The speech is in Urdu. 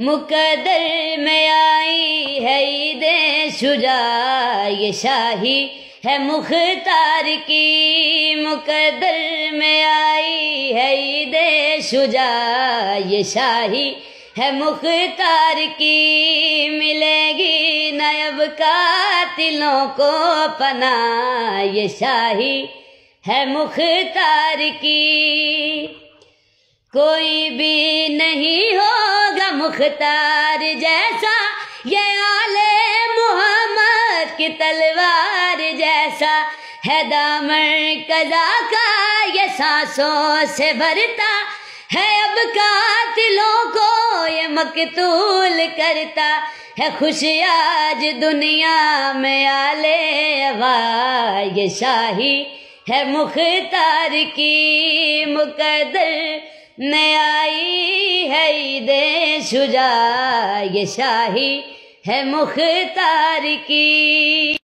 مقدر میں آئی ہے عید شجاع، یہ شاہی ہے مختار کی۔ مقدر میں آئی ہے عید شجاع، یہ شاہی ہے مختار کی۔ ملے گی نیب قاتلوں کو پناہ، یہ شاہی ہے مختار کی۔ کوئی بھی نہیں ہوگا مختار جیسا، یہ آل محمد کی تلوار جیسا ہے۔ دامن قضا کا یہ سانسوں سے بھرتا ہے، اب قاتلوں کو یہ مقتول کرتا ہے۔ خوش آج دنیا میں آل اغا، یہ شاہی ہے مختار کی۔ مقدر میں آئی ہے عید شجاع، یہ شاہی ہے مختار کی۔